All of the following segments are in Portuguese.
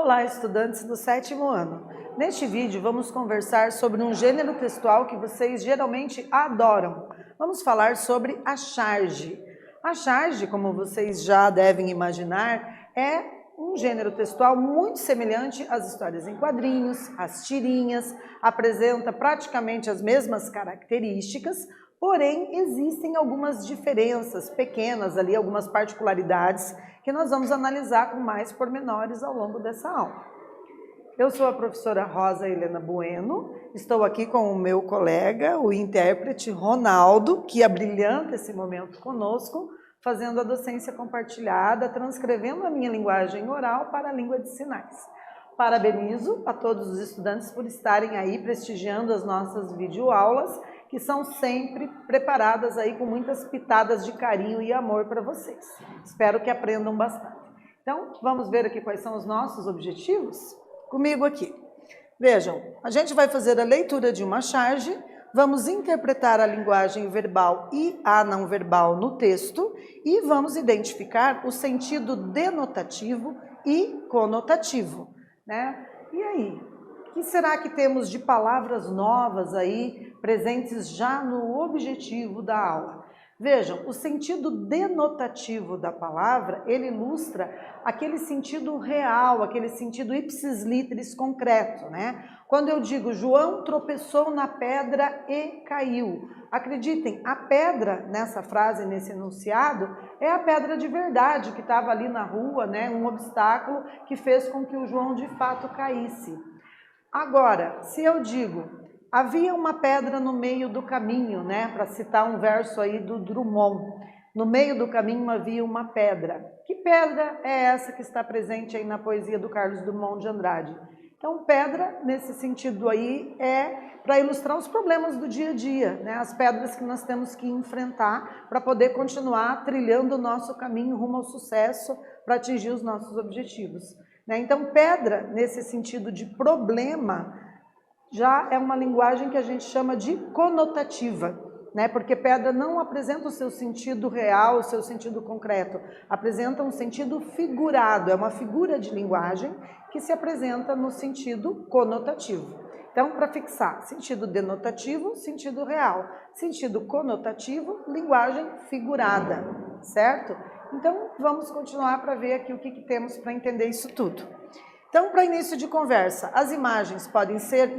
Olá, estudantes do 7º ano. Neste vídeo vamos conversar sobre um gênero textual que vocês geralmente adoram. Vamos falar sobre a charge. A charge, como vocês já devem imaginar, é um gênero textual muito semelhante às histórias em quadrinhos, às tirinhas, apresenta praticamente as mesmas características, porém existem algumas diferenças pequenas ali, algumas particularidades que nós vamos analisar com mais pormenores ao longo dessa aula. Eu sou a professora Rosa Helena Bueno, estou aqui com o meu colega, o intérprete Ronaldo, que abrilhanta esse momento conosco, fazendo a docência compartilhada, transcrevendo a minha linguagem oral para a língua de sinais. Parabenizo a todos os estudantes por estarem aí prestigiando as nossas videoaulas, que são sempre preparadas aí com muitas pitadas de carinho e amor para vocês. Espero que aprendam bastante. Então, vamos ver aqui quais são os nossos objetivos? Comigo aqui. Vejam, a gente vai fazer a leitura de uma charge, vamos interpretar a linguagem verbal e a não verbal no texto e vamos identificar o sentido denotativo e conotativo, né? E aí, o que será que temos de palavras novas aí, presentes já no objetivo da aula? Vejam, o sentido denotativo da palavra, ele ilustra aquele sentido real, aquele sentido ipsis literis concreto, né? Quando eu digo, João tropeçou na pedra e caiu. Acreditem, a pedra nessa frase, nesse enunciado, é a pedra de verdade que estava ali na rua, né? Um obstáculo que fez com que o João de fato caísse. Agora, se eu digo, havia uma pedra no meio do caminho, né? Para citar um verso aí do Drummond. No meio do caminho havia uma pedra. Que pedra é essa que está presente aí na poesia do Carlos Drummond de Andrade? Então, pedra, nesse sentido aí, é para ilustrar os problemas do dia a dia, né? As pedras que nós temos que enfrentar para poder continuar trilhando o nosso caminho rumo ao sucesso, para atingir os nossos objetivos, né? Então, pedra, nesse sentido de problema, já é uma linguagem que a gente chama de conotativa, né? Porque pedra não apresenta o seu sentido real, o seu sentido concreto, apresenta um sentido figurado, é uma figura de linguagem que se apresenta no sentido conotativo. Então, para fixar, sentido denotativo, sentido real, sentido conotativo, linguagem figurada, certo? Então, vamos continuar para ver aqui o que temos para entender isso tudo. Então, para início de conversa, as imagens podem ser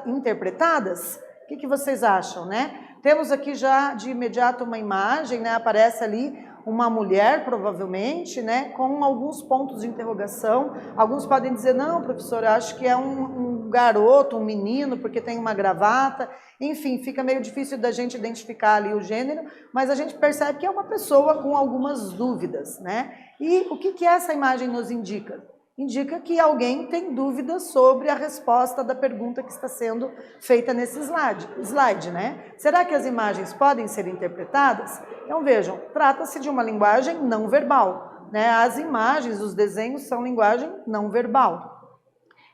interpretadas? O que vocês acham, né? Temos aqui já de imediato uma imagem, né? Aparece ali uma mulher, provavelmente, né? Com alguns pontos de interrogação. Alguns podem dizer, não, professor, eu acho que é um garoto, um menino, porque tem uma gravata. Enfim, fica meio difícil da gente identificar ali o gênero, mas a gente percebe que é uma pessoa com algumas dúvidas, né? E o que essa imagem nos indica? Indica que alguém tem dúvidas sobre a resposta da pergunta que está sendo feita nesse slide, né? Será que as imagens podem ser interpretadas? Então vejam, trata-se de uma linguagem não verbal, né? As imagens, os desenhos são linguagem não verbal.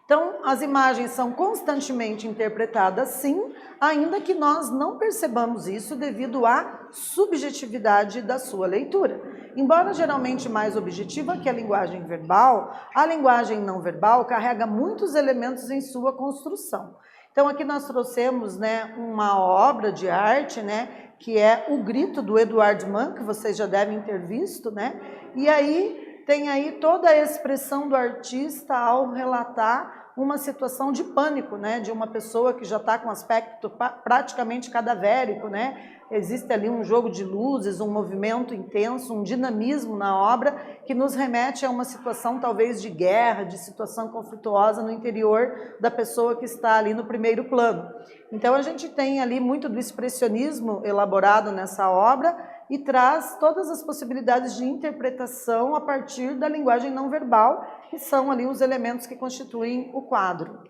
Então, as imagens são constantemente interpretadas, sim, ainda que nós não percebamos isso devido à subjetividade da sua leitura. Embora geralmente mais objetiva que a linguagem verbal, a linguagem não verbal carrega muitos elementos em sua construção. Então, aqui nós trouxemos, né, uma obra de arte, né, que é O Grito, do Edvard Munch, que vocês já devem ter visto, né? E aí tem aí toda a expressão do artista ao relatar uma situação de pânico, né, de uma pessoa que já está com aspecto praticamente cadavérico, né? Existe ali um jogo de luzes, um movimento intenso, um dinamismo na obra que nos remete a uma situação talvez de guerra, de situação conflituosa no interior da pessoa que está ali no primeiro plano. Então a gente tem ali muito do expressionismo elaborado nessa obra e traz todas as possibilidades de interpretação a partir da linguagem não verbal, que são ali os elementos que constituem o quadro.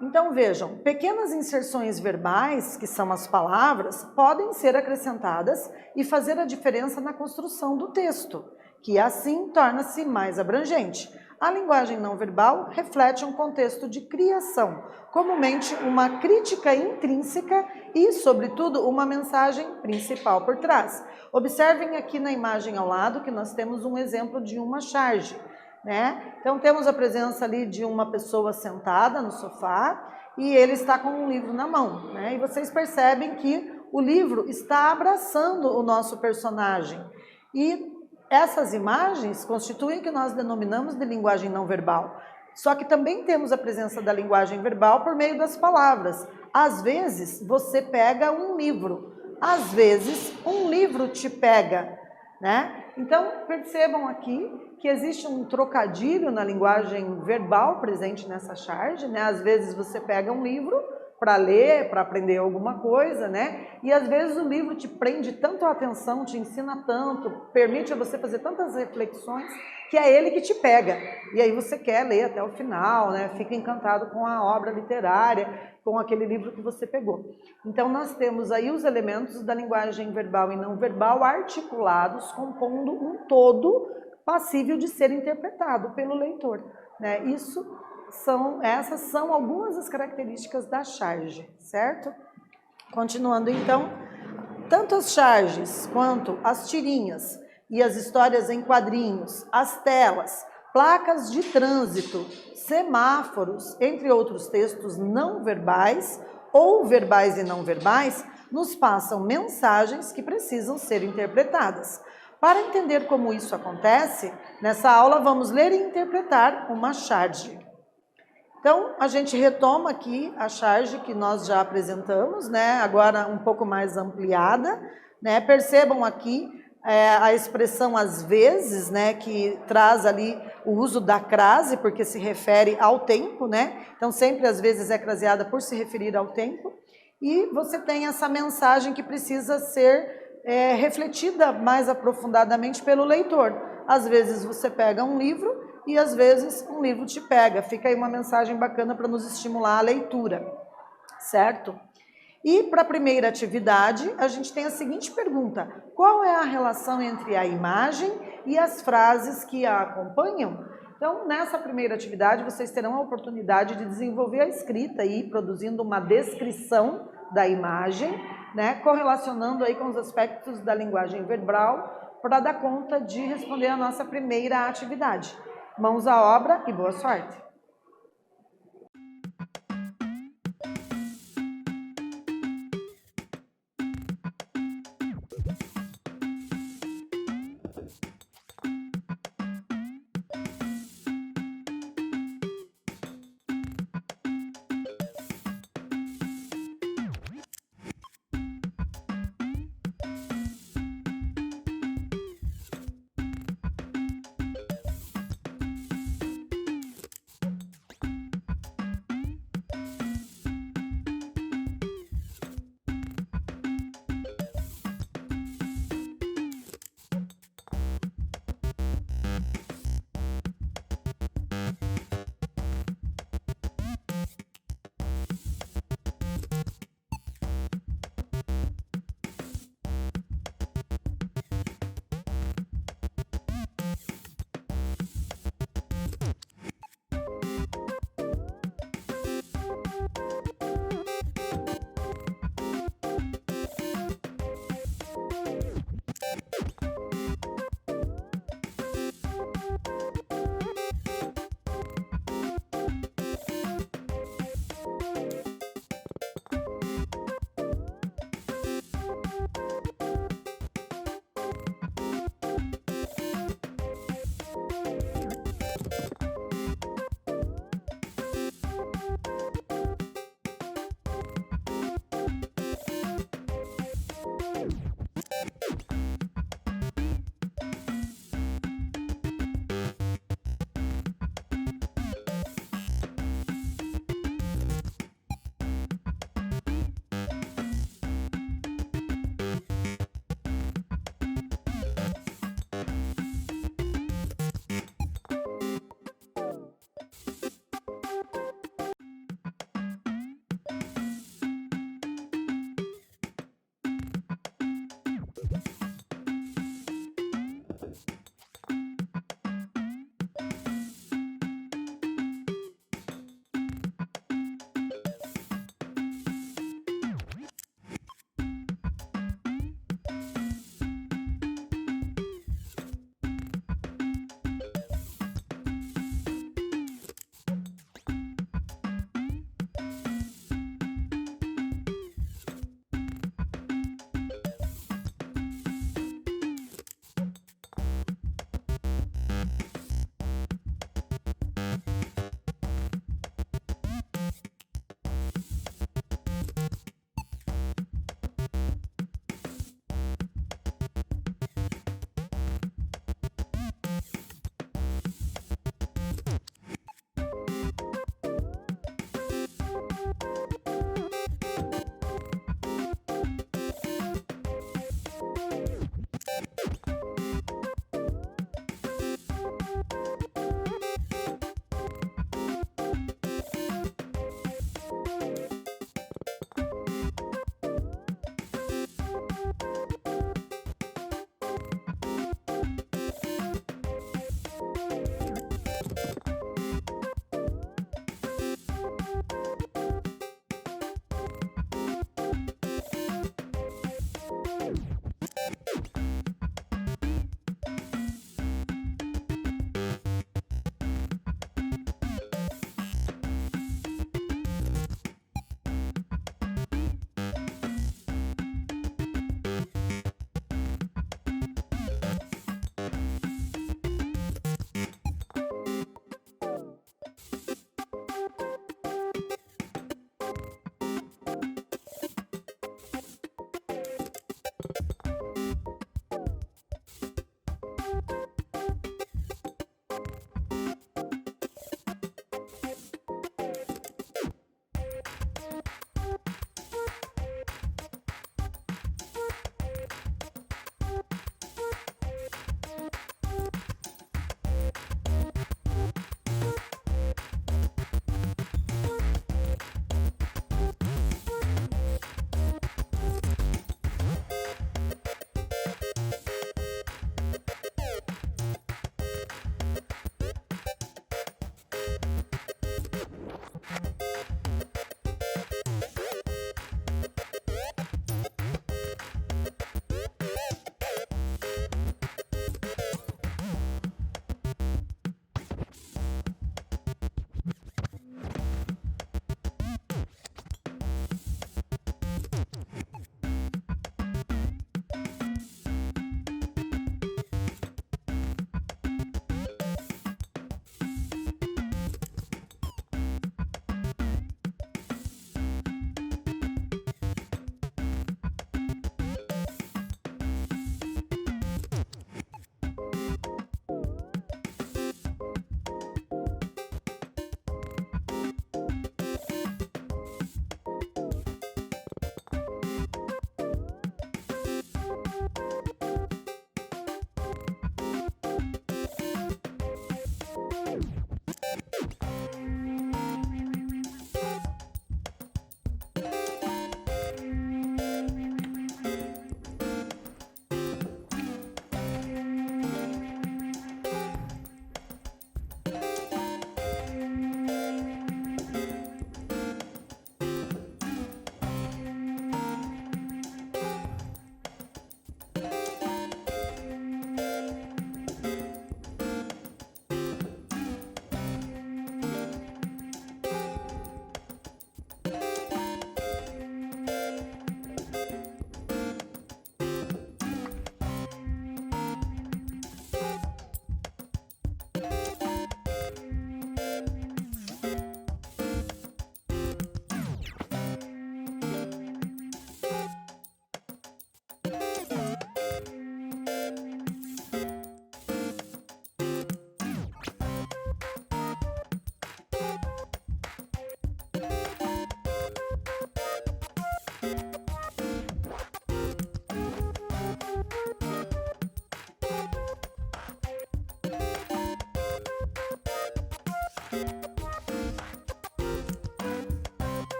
Então vejam, pequenas inserções verbais, que são as palavras, podem ser acrescentadas e fazer a diferença na construção do texto, que assim torna-se mais abrangente. A linguagem não verbal reflete um contexto de criação, comumente uma crítica intrínseca e, sobretudo, uma mensagem principal por trás. Observem aqui na imagem ao lado que nós temos um exemplo de uma charge. né? Então temos a presença ali de uma pessoa sentada no sofá e ele está com um livro na mão, né? E vocês percebem que o livro está abraçando o nosso personagem. E essas imagens constituem o que nós denominamos de linguagem não verbal. Só que também temos a presença da linguagem verbal por meio das palavras. Às vezes você pega um livro, às vezes um livro te pega, né? Então percebam aqui que existe um trocadilho na linguagem verbal presente nessa charge, né? Às vezes você pega um livro para ler, para aprender alguma coisa, né? E às vezes o livro te prende tanto a atenção, te ensina tanto, permite a você fazer tantas reflexões, que é ele que te pega. E aí você quer ler até o final, né? Fica encantado com a obra literária, com aquele livro que você pegou. Então nós temos aí os elementos da linguagem verbal e não verbal articulados, compondo um todo passível de ser interpretado pelo leitor, né? Essas são algumas das características da charge, certo? Continuando então, tanto as charges quanto as tirinhas e as histórias em quadrinhos, as telas, placas de trânsito, semáforos, entre outros textos não verbais ou verbais e não verbais, nos passam mensagens que precisam ser interpretadas. Para entender como isso acontece, nessa aula vamos ler e interpretar uma charge. Então, a gente retoma aqui a charge que nós já apresentamos, né? Agora um pouco mais ampliada, né? Percebam aqui a expressão às vezes, né? Que traz ali o uso da crase, porque se refere ao tempo, né? Então, sempre às vezes é craseada por se referir ao tempo. E você tem essa mensagem que precisa ser refletida mais aprofundadamente pelo leitor. Às vezes você pega um livro e às vezes um livro te pega. Fica aí uma mensagem bacana para nos estimular a leitura, certo? E para a primeira atividade, a gente tem a seguinte pergunta: qual é a relação entre a imagem e as frases que a acompanham? Então, nessa primeira atividade, vocês terão a oportunidade de desenvolver a escrita aí, produzindo uma descrição da imagem, né, correlacionando aí com os aspectos da linguagem verbal, para dar conta de responder a nossa primeira atividade. Mãos à obra e boa sorte!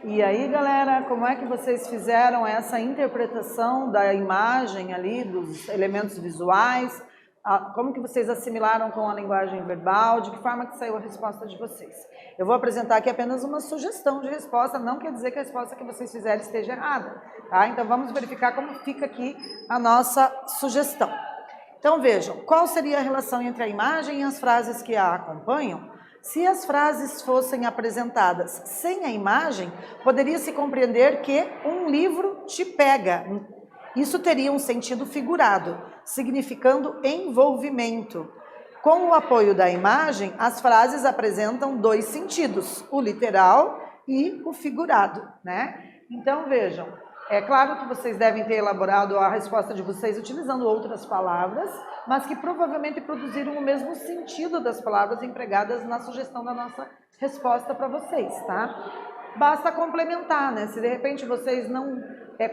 E aí, galera, como é que vocês fizeram essa interpretação da imagem ali, dos elementos visuais? Como que vocês assimilaram com a linguagem verbal? De que forma que saiu a resposta de vocês? Eu vou apresentar aqui apenas uma sugestão de resposta, não quer dizer que a resposta que vocês fizerem esteja errada, tá? Então, vamos verificar como fica aqui a nossa sugestão. Então, vejam, qual seria a relação entre a imagem e as frases que a acompanham? Se as frases fossem apresentadas sem a imagem, poderia-se compreender que um livro te pega. Isso teria um sentido figurado, significando envolvimento. Com o apoio da imagem, as frases apresentam dois sentidos, o literal e o figurado, né? Então, vejam, é claro que vocês devem ter elaborado a resposta de vocês utilizando outras palavras, mas que provavelmente produziram o mesmo sentido das palavras empregadas na sugestão da nossa resposta para vocês, tá? Basta complementar, né? Se de repente vocês não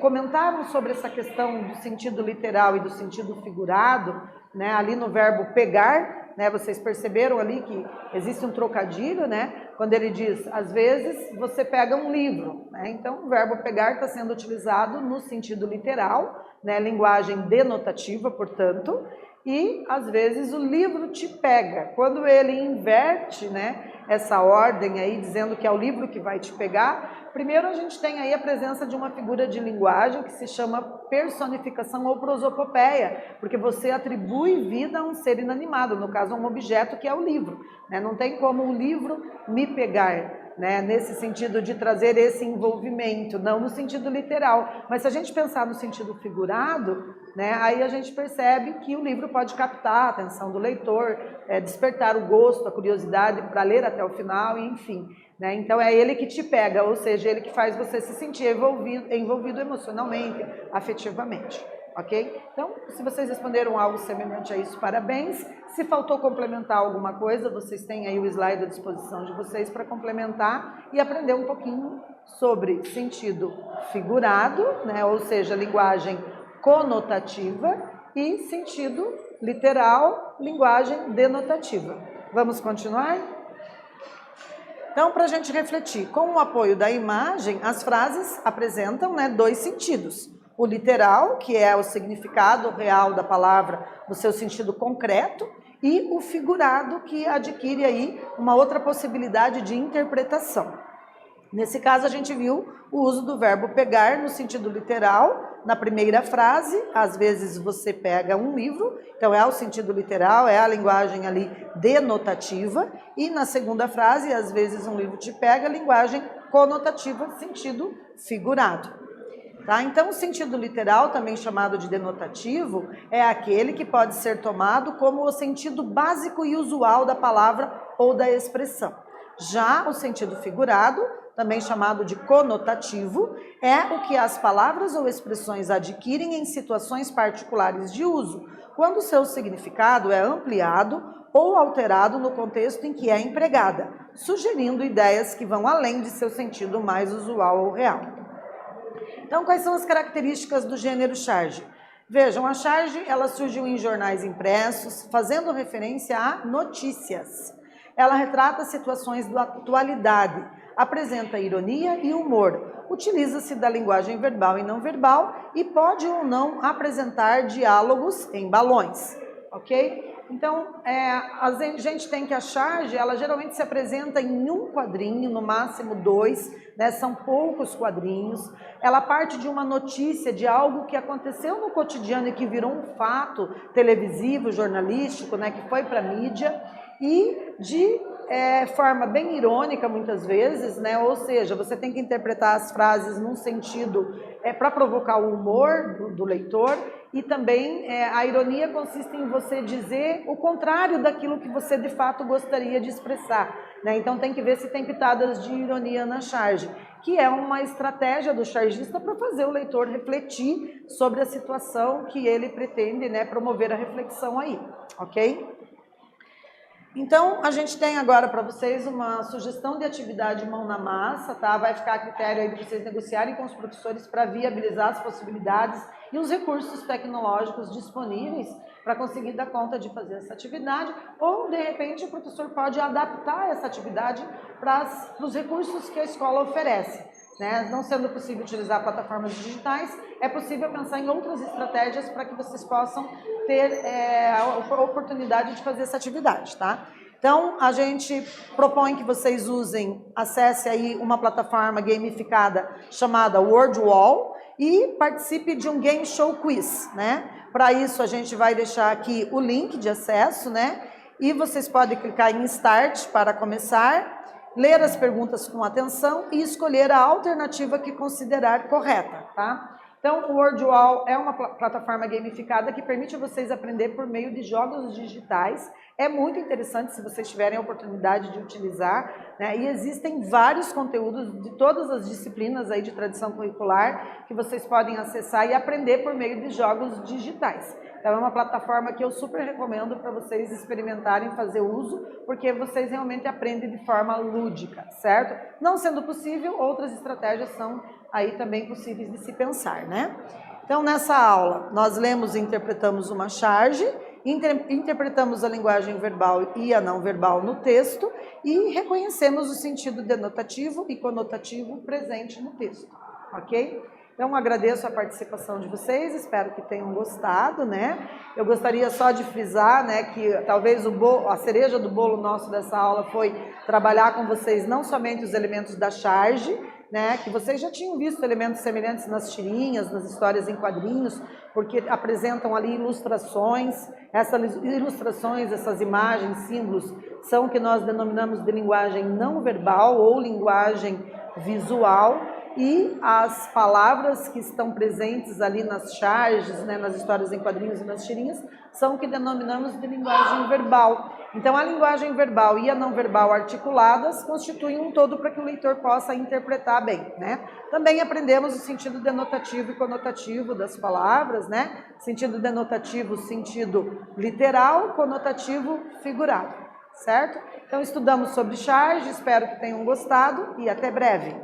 comentaram sobre essa questão do sentido literal e do sentido figurado, né? Ali no verbo pegar, né? Vocês perceberam ali que existe um trocadilho, né? Quando ele diz, às vezes você pega um livro, né? Então o verbo pegar está sendo utilizado no sentido literal, né? Linguagem denotativa, portanto, e às vezes o livro te pega. Quando ele inverte, né, essa ordem aí, dizendo que é o livro que vai te pegar, primeiro a gente tem aí a presença de uma figura de linguagem que se chama personificação ou prosopopeia, porque você atribui vida a um ser inanimado, no caso a um objeto que é o livro, né? Não tem como o livro me pegar, né, nesse sentido de trazer esse envolvimento, não no sentido literal. Mas se a gente pensar no sentido figurado, né, aí a gente percebe que o livro pode captar a atenção do leitor, despertar o gosto, a curiosidade para ler até o final, enfim, né? Então é ele que te pega, ou seja, ele que faz você se sentir envolvido emocionalmente, afetivamente. Ok? Então, se vocês responderam algo semelhante a isso, parabéns. Se faltou complementar alguma coisa, vocês têm aí o slide à disposição de vocês para complementar e aprender um pouquinho sobre sentido figurado, né? Ou seja, linguagem conotativa, e sentido literal, linguagem denotativa. Vamos continuar? Então, para a gente refletir, com o apoio da imagem, as frases apresentam, né, dois sentidos. O literal, que é o significado real da palavra no seu sentido concreto, e o figurado, que adquire aí uma outra possibilidade de interpretação. Nesse caso, a gente viu o uso do verbo pegar no sentido literal, na primeira frase, às vezes você pega um livro, então é o sentido literal, é a linguagem ali denotativa, e na segunda frase, às vezes um livro te pega, linguagem conotativa, sentido figurado. Tá? Então, o sentido literal, também chamado de denotativo, é aquele que pode ser tomado como o sentido básico e usual da palavra ou da expressão. Já o sentido figurado, também chamado de conotativo, é o que as palavras ou expressões adquirem em situações particulares de uso, quando seu significado é ampliado ou alterado no contexto em que é empregada, sugerindo ideias que vão além de seu sentido mais usual ou real. Então, quais são as características do gênero charge? Vejam, a charge ela surgiu em jornais impressos, fazendo referência a notícias. Ela retrata situações da atualidade, apresenta ironia e humor, utiliza-se da linguagem verbal e não verbal e pode ou não apresentar diálogos em balões, ok? Então, a gente tem que a charge, ela geralmente se apresenta em um quadrinho, no máximo 2, né? São poucos quadrinhos. Ela parte de uma notícia, de algo que aconteceu no cotidiano e que virou um fato televisivo, jornalístico, né? Que foi para a mídia, e de forma bem irônica muitas vezes, né? Ou seja, você tem que interpretar as frases num sentido para provocar o humor do leitor, e também a ironia consiste em você dizer o contrário daquilo que você de fato gostaria de expressar, né? Então tem que ver se tem pitadas de ironia na charge, que é uma estratégia do chargista para fazer o leitor refletir sobre a situação que ele pretende, né, promover a reflexão aí, ok? Então, a gente tem agora para vocês uma sugestão de atividade mão na massa, tá? Vai ficar a critério aí de vocês negociarem com os professores para viabilizar as possibilidades e os recursos tecnológicos disponíveis para conseguir dar conta de fazer essa atividade, ou, de repente, o professor pode adaptar essa atividade para os recursos que a escola oferece. né? Não sendo possível utilizar plataformas digitais, é possível pensar em outras estratégias para que vocês possam ter a oportunidade de fazer essa atividade, tá? Então, a gente propõe que vocês acesse aí uma plataforma gamificada chamada WordWall e participe de um Game Show Quiz, né? Para isso, a gente vai deixar aqui o link de acesso, né? E vocês podem clicar em Start para começar, ler as perguntas com atenção e escolher a alternativa que considerar correta, tá? Então, o WordWall é uma plataforma gamificada que permite vocês aprender por meio de jogos digitais. É muito interessante se vocês tiverem a oportunidade de utilizar, né? E existem vários conteúdos de todas as disciplinas aí de tradição curricular que vocês podem acessar e aprender por meio de jogos digitais. Então, é uma plataforma que eu super recomendo para vocês experimentarem fazer uso, porque vocês realmente aprendem de forma lúdica, certo? Não sendo possível, outras estratégias são aí também possíveis de se pensar, né? Então, nessa aula, nós lemos e interpretamos uma charge, interpretamos a linguagem verbal e a não verbal no texto e reconhecemos o sentido denotativo e conotativo presente no texto, ok? Então, agradeço a participação de vocês, espero que tenham gostado, né? Eu gostaria só de frisar, né, que talvez a cereja do bolo nosso dessa aula foi trabalhar com vocês não somente os elementos da charge, né, que vocês já tinham visto elementos semelhantes nas tirinhas, nas histórias em quadrinhos, porque apresentam ali ilustrações. Essas ilustrações, essas imagens, símbolos, são o que nós denominamos de linguagem não verbal ou linguagem visual, e as palavras que estão presentes ali nas charges, né, nas histórias em quadrinhos e nas tirinhas, são o que denominamos de linguagem verbal. Então, a linguagem verbal e a não verbal articuladas constituem um todo para que o leitor possa interpretar bem, né? Também aprendemos o sentido denotativo e conotativo das palavras, né? Sentido denotativo, sentido literal, conotativo, figurado, certo? Então, estudamos sobre charge, espero que tenham gostado e até breve.